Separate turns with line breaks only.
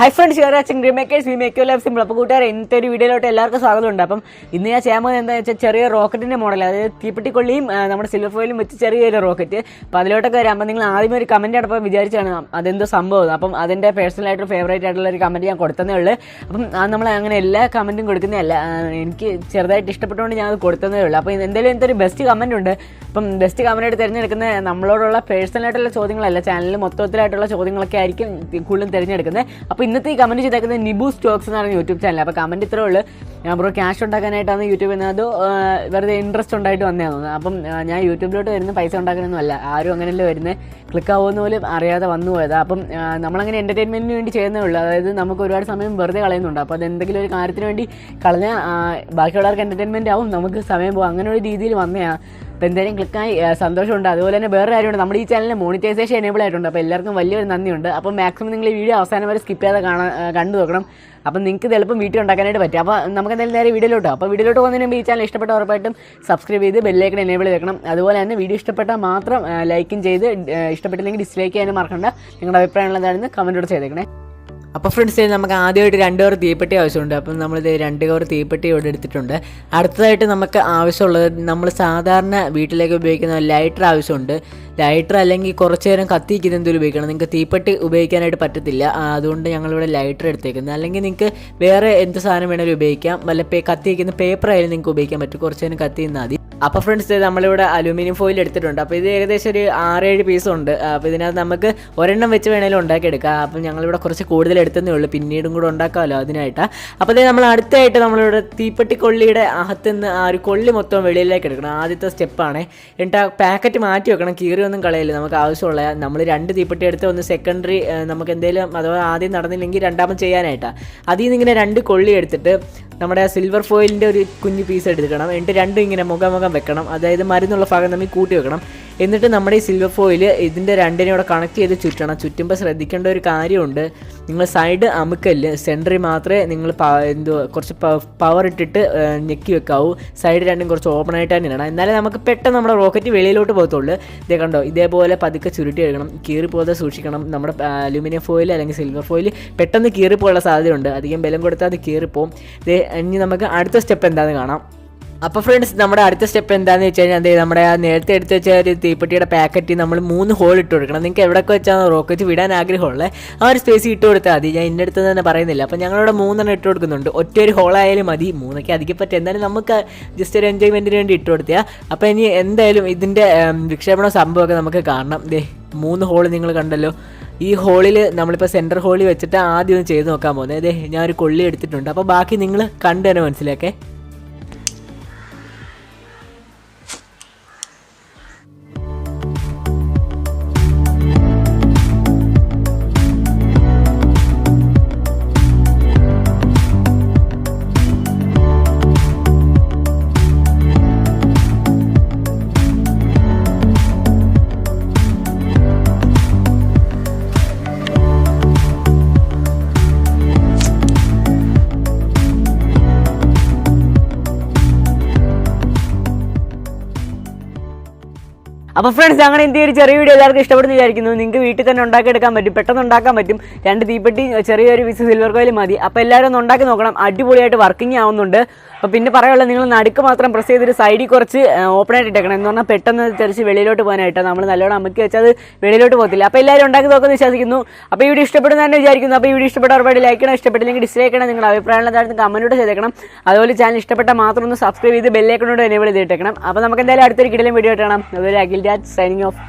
Hi friends, you are watching Remakers, we make your life simple. അപ്പോൾ കൂട്ടുകാരെ ഇന്നത്തെ ഒരു വീഡിയോയിലോട്ട് എല്ലാവർക്കും സ്വാഗതമുണ്ട്. അപ്പം ഇന്ന് ഞാൻ ചെയ്യാൻ പോകുന്നത് എന്താണെന്ന് വെച്ചാൽ ചെറിയ റോക്കറ്റിൻ്റെ മോഡൽ, അതായത് തീപ്പെട്ടിക്കൊള്ളിയും നമ്മുടെ സിൽവർ ഫോയിലും വെച്ച് ചെറിയൊരു റോക്കറ്റ്. അപ്പോൾ അതിലോട്ടൊക്കെ വരാം. അപ്പം നിങ്ങൾ ആദ്യം ഒരു കമൻറ്റ് അടപ്പം വിചാരിച്ചാണ് അതെന്തോ സംഭവം. അപ്പം അതിൻ്റെ പേഴ്സണലായിട്ട് ഫേവറേറ്റ് ആയിട്ടുള്ള ഒരു കമൻറ്റ് ഞാൻ കൊടുത്തതേ ഉള്ളൂ. അപ്പം നമ്മൾ അങ്ങനെ എല്ലാ കമൻറ്റും കൊടുക്കുന്നതല്ല, എനിക്ക് ചെറുതായിട്ട് ഇഷ്ടപ്പെട്ടുകൊണ്ട് ഞാൻ അത് കൊടുത്തതേ ഉള്ളൂ. അപ്പോൾ എന്തായാലും ഇന്നത്തെ ഒരു ബെസ്റ്റ് കമൻറ്റ് ഉണ്ട്. അപ്പം ബെസ്റ്റ് കമൻറ്റായിട്ട് തിരഞ്ഞെടുക്കുന്ന നമ്മളോടുള്ള പേഴ്സണലായിട്ടുള്ള ചോദ്യങ്ങളല്ല, ചാനലിൽ മൊത്തത്തിലായിട്ടുള്ള ചോദ്യങ്ങളൊക്കെ ആയിരിക്കും കൂടുതലും തിരഞ്ഞെടുക്കുന്നത്. അപ്പോൾ ഇന്നത്തെ ഈ കമൻറ്റ് ചെയ്തേക്കുന്നത് നിബു സ്റ്റോക്സ് എന്ന് പറയുന്ന യൂട്യൂബ് ചാനൽ. അപ്പോൾ കമൻറ്റ് ഇത്രേ ഉള്ളൂ, ഞാൻ ബ്രോ ക്യാഷ് ഉണ്ടാക്കാനായിട്ടാണ് യൂട്യൂബിൽ നിന്ന്, അത് വെറുതെ ഇൻട്രസ്റ്റ് ഉണ്ടായിട്ട് വന്നതാണ് തോന്നുന്നത്. അപ്പം ഞാൻ യൂട്യൂബിലോട്ട് വരുന്ന പൈസ ഉണ്ടാക്കാനൊന്നുമല്ല, ആരും അങ്ങനെയല്ലേ വരുന്നത്, ക്ലിക്ക് ആവുമെന്ന് പോലും അറിയാതെ വന്നു പോയത്. അപ്പം നമ്മളങ്ങനെ എൻ്റർടൈൻമെൻറ്റിന് വേണ്ടി ചെയ്യുന്നേ ഉള്ളൂ. അതായത് നമുക്ക് ഒരുപാട് സമയം വെറുതെ കളയുന്നുണ്ട്. അപ്പോൾ അത് എന്തെങ്കിലും ഒരു കാര്യത്തിന് വേണ്ടി കളഞ്ഞാൽ ബാക്കിയുള്ളവർക്ക് എൻ്റർടൈൻമെൻറ്റ് ആവും, നമുക്ക് സമയം പോകും, അങ്ങനെ ഒരു രീതിയിൽ വന്നതാണ്. അപ്പോൾ എന്തായാലും ക്ലിക്കായി സന്തോഷമുണ്ട്. അതുപോലെ തന്നെ വേറെ കാര്യമുണ്ട്, നമ്മുടെ ഈ ചാനലിൽ മോണിറ്റൈസേഷൻ എനേബിൾ ആയിട്ടുണ്ട്. അപ്പോൾ എല്ലാവർക്കും വലിയൊരു നന്ദിയുണ്ട്. അപ്പോൾ മാക്സിമം നിങ്ങൾ ഈ വീഡിയോ അവസാനം വരെ സ്കിപ്പ് ചെയ്യാതെ കണ്ടു നോക്കണം. അപ്പം നിങ്ങൾക്ക് ഇത് എളുപ്പം വീഡിയോ ഉണ്ടാക്കാനായിട്ട് പറ്റും. അപ്പോൾ നമുക്ക് എന്തായാലും നേരെ വീഡിയോയിലോട്ടോ. അപ്പോൾ വീഡിയോയിലോട്ട് പോകുന്നതിന് മുമ്പ് ഈ ചാനൽ ഇഷ്ടപ്പെട്ട ഉറപ്പായിട്ടും സബ്സ്ക്രൈബ് ചെയ്ത് ബെല്ലൈക്കൺ എനേബിൾ ചെയ്തേക്കണം. അതുപോലെ തന്നെ വീഡിയോ ഇഷ്ടപ്പെട്ടാൽ മാത്രം ലൈക്കും ചെയ്ത്, ഇഷ്ടപ്പെട്ടില്ലെങ്കിൽ ഡിസ്ലൈക്ക് ചെയ്യാനും മറക്കണ്ട. നിങ്ങളുടെ അഭിപ്രായം എന്താണെന്ന് കമൻറ്റോട് ചെയ്തേക്കണേ. അപ്പോൾ ഫ്രണ്ട്സ്, നമുക്ക് ആദ്യമായിട്ട് 2 കവർ തീപ്പെട്ടി ആവശ്യമുണ്ട്. അപ്പം നമ്മളിത് 2 കവർ തീപ്പെട്ടി ഇവിടെ എടുത്തിട്ടുണ്ട്. അടുത്തതായിട്ട് നമുക്ക് ആവശ്യമുള്ളത്, നമ്മൾ സാധാരണ വീട്ടിലേക്ക് ഉപയോഗിക്കുന്ന ലൈറ്റർ ആവശ്യമുണ്ട്. ലൈറ്റർ അല്ലെങ്കിൽ കുറച്ച് നേരം കത്തിക്കുന്ന എന്തെങ്കിലും ഉപയോഗിക്കണം. നിങ്ങൾക്ക് തീപ്പെട്ടി ഉപയോഗിക്കാനായിട്ട് പറ്റത്തില്ല, അതുകൊണ്ട് ഞങ്ങളിവിടെ ലൈറ്റർ എടുത്തേക്കുന്നത്. അല്ലെങ്കിൽ നിങ്ങൾക്ക് വേറെ എന്ത് സാധനം വേണമെങ്കിലും ഉപയോഗിക്കാം. വല്ല കത്തിക്കുന്ന പേപ്പർ ആയാലും നിങ്ങൾക്ക് ഉപയോഗിക്കാൻ പറ്റും, കുറച്ച് നേരം കത്തിന്നാൽ മതി. അപ്പോൾ ഫ്രണ്ട്സ്, നമ്മളിവിടെ അലൂമിനിയം ഫോയിൽ എടുത്തിട്ടുണ്ട്. അപ്പോൾ ഇത് ഏകദേശം ഒരു 6-7 പീസുണ്ട്. അപ്പോൾ ഇതിനകത്ത് നമുക്ക് ഒരെണ്ണം വെച്ച് വേണമെങ്കിലും ഉണ്ടാക്കിയെടുക്കാം. അപ്പം ഞങ്ങളിവിടെ കുറച്ച് കൂടുതൽ എടുത്തതേ ഉള്ളൂ, പിന്നീടും കൂടെ ഉണ്ടാക്കാമല്ലോ അതിനായിട്ടാണ്. അപ്പോൾ ഇത് നമ്മൾ അടുത്തായിട്ട് നമ്മളിവിടെ തീപ്പെട്ടിക്കൊള്ളിയുടെ അകത്തുനിന്ന് ആ ഒരു കൊള്ളി മൊത്തം വെളിയിലേക്ക് എടുക്കണം. ആദ്യത്തെ സ്റ്റെപ്പാണ്. എന്നിട്ട് ആ പാക്കറ്റ് മാറ്റി വെക്കണം, കീറി ഒന്നും കളയില്ല. നമുക്ക് ആവശ്യമുള്ള നമ്മൾ 2 തീപ്പെട്ടി എടുത്ത് ഒന്ന് സെക്കൻഡറി നമുക്ക് എന്തെങ്കിലും അഥവാ ആദ്യം നടന്നില്ലെങ്കിൽ രണ്ടാമത് ചെയ്യാനായിട്ടാണ്. അതിൽ നിന്ന് ഇങ്ങനെ 2 കൊള്ളി എടുത്തിട്ട് നമ്മുടെ സിൽവർ ഫോയിലിൻ്റെ ഒരു കുഞ്ഞു പീസ് എടുക്കണം. എന്നിട്ട് രണ്ടും ഇങ്ങനെ മുഖാമുഖം വെക്കണം, അതായത് മരുന്നുള്ള ഭാഗം നമ്മൾ കൂട്ടി വെക്കണം. എന്നിട്ട് നമ്മുടെ ഈ സിൽവർ ഫോയിൽ ഇതിൻ്റെ 2നെയും കൂടെ കണക്ട് ചെയ്ത് ചുറ്റണം. ചുറ്റുമ്പോൾ ശ്രദ്ധിക്കേണ്ട ഒരു കാര്യമുണ്ട്, നിങ്ങൾ സൈഡ് അമുക്കല്ല്, സെൻറ്ററിൽ മാത്രമേ നിങ്ങൾ കുറച്ച് പവർ ഇട്ടിട്ട് ഞെക്കി വെക്കാവൂ. സൈഡ് 2 കുറച്ച് ഓപ്പൺ ആയിട്ട് തന്നെ ഇടണം, എന്നാലേ നമുക്ക് പെട്ടെന്ന് നമ്മുടെ റോക്കറ്റ് വെളിയിലോട്ട് പോകത്തുള്ളൂ. ഇതേ കണ്ടോ, ഇതേപോലെ പതുക്കെ ചുരുട്ടി എടുക്കണം, കീറിപ്പോകാതെ സൂക്ഷിക്കണം. നമ്മുടെ അലൂമിനിയം ഫോയിൽ അല്ലെങ്കിൽ സിൽവർ ഫോയിൽ പെട്ടെന്ന് കീറിപ്പോകാനുള്ള സാധ്യതയുണ്ട്, അധികം ബലം കൊടുത്താൽ അത് കീറിപ്പോവും. ഇനി നമുക്ക് അടുത്ത സ്റ്റെപ്പ് എന്താണെന്ന് കാണാം. അപ്പോൾ ഫ്രണ്ട്സ്, നമ്മുടെ അടുത്ത സ്റ്റെപ്പ് എന്താണെന്ന് വെച്ച് കഴിഞ്ഞാൽ, നമ്മുടെ നേരത്തെ എടുത്ത് വെച്ച ഒരു തീപ്പെട്ടിയുടെ പാക്കറ്റിൽ നമ്മൾ 3 ഹോൾ ഇട്ട് കൊടുക്കണം. നിങ്ങൾക്ക് എവിടെയൊക്കെ വെച്ചാൽ റോക്കറ്റ് വിടാൻ ആഗ്രഹമുള്ളത് ആ ഒരു സ്പേസ് ഇട്ട് കൊടുത്താൽ മതി. ഞാൻ ഇന്നടുത്ത് തന്നെ പറയുന്നില്ല. അപ്പോൾ ഞങ്ങളിവിടെ 3 ഇട്ട് കൊടുക്കുന്നുണ്ട്. ഒറ്റൊരു ഹോളായാലും മതി, 3 അധികം പറ്റും, എന്തായാലും നമുക്ക് ജസ്റ്റ് ഒരു എൻജോയ്മെൻറ്റിന് വേണ്ടി ഇട്ട് കൊടുത്താൽ. അപ്പോൾ ഇനി എന്തായാലും ഇതിൻ്റെ വിക്ഷേപണ സംഭവമൊക്കെ നമുക്ക് കാണണം. 3 ഹോൾ നിങ്ങൾ കണ്ടല്ലോ. ഈ ഹോളിൽ നമ്മളിപ്പോൾ സെൻറ്റർ ഹോളിൽ വെച്ചിട്ട് ആദ്യം ഒന്ന് ചെയ്ത് നോക്കാൻ പോകുന്നത്. ഞാനൊരു കൊള്ളി എടുത്തിട്ടുണ്ട്. അപ്പോൾ ബാക്കി നിങ്ങൾ കണ്ടു തന്നെ മനസ്സിലാക്കേ. അപ്പോൾ ഫ്രണ്ട്സ്, അങ്ങനെ എന്ത് ഒരു ചെറിയ വീഡിയോ എല്ലാവർക്കും ഇഷ്ടപ്പെടുന്നു വിചാരിക്കുന്നു. നിങ്ങൾക്ക് വീട്ടിൽ തന്നെ ഉണ്ടാക്കിയെടുക്കാൻ പറ്റും, പെട്ടെന്ന് ഉണ്ടാക്കാൻ പറ്റും. 2 തീപ്പെട്ടി, ചെറിയൊരു പീസ് സിൽവർ കോയിൽ മതി. അപ്പോൾ എല്ലാവരും ഒന്ന് ഉണ്ടാക്കി നോക്കണം, അടിപൊളിയായിട്ട് വർക്കിംഗ് ആവുന്നുണ്ട്. അപ്പോൾ പിന്നെ പറയുള്ളത്, നിങ്ങൾ നടുക്ക് മാത്രം പ്രസ് ചെയ്തിട്ട് സൈഡിൽ കുറച്ച് ഓപ്പൺ ആയിട്ട് ഇട്ടേക്കണം, എന്ന് പറഞ്ഞാൽ പെട്ടെന്ന് തെറിച്ച് വെളിയിലോട്ട് പോകാനായിട്ട്. നമ്മൾ നല്ലോണം അമുക്കി വെച്ചാൽ അത് വെളിയിലോട്ട് പോകത്തില്ല. അപ്പോൾ എല്ലാവരും ഉണ്ടാക്കി നോക്കുമെന്ന് വിശ്വസിക്കുന്നു. അപ്പോൾ ഈ വീഡിയോ ഇഷ്ടപ്പെടുന്ന തന്നെ വിചാരിക്കുന്നു. അപ്പോൾ ഈ വീഡിയോ ഇഷ്ടപ്പെട്ട ഒരുപാട് ലൈക്ക് ചെയ്യണം, ഇഷ്ടപ്പെട്ടില്ലെങ്കിൽ ഡിസ്ലൈക്ക് ചെയ്യണം. നിങ്ങളുടെ അഭിപ്രായങ്ങൾ എന്താണെന്ന് കമൻറ്റോട് ചെയ്തേക്കണം. അതുപോലെ ചാനൽ ഇഷ്ടപ്പെട്ട മാത്രം ഒന്ന് സബ്സ്ക്രൈബ് ചെയ്ത് ബെല്ലൈക്കണോട് എനേബിൾ ചെയ്തിട്ടേക്കണം. അപ്പോൾ നമുക്ക് എന്തായാലും അടുത്തൊരു കിടിലൻ വീഡിയോ കാണാം. അതുപോലെ അഖിൽ രാജ് സൈനിങ് ഓഫ്.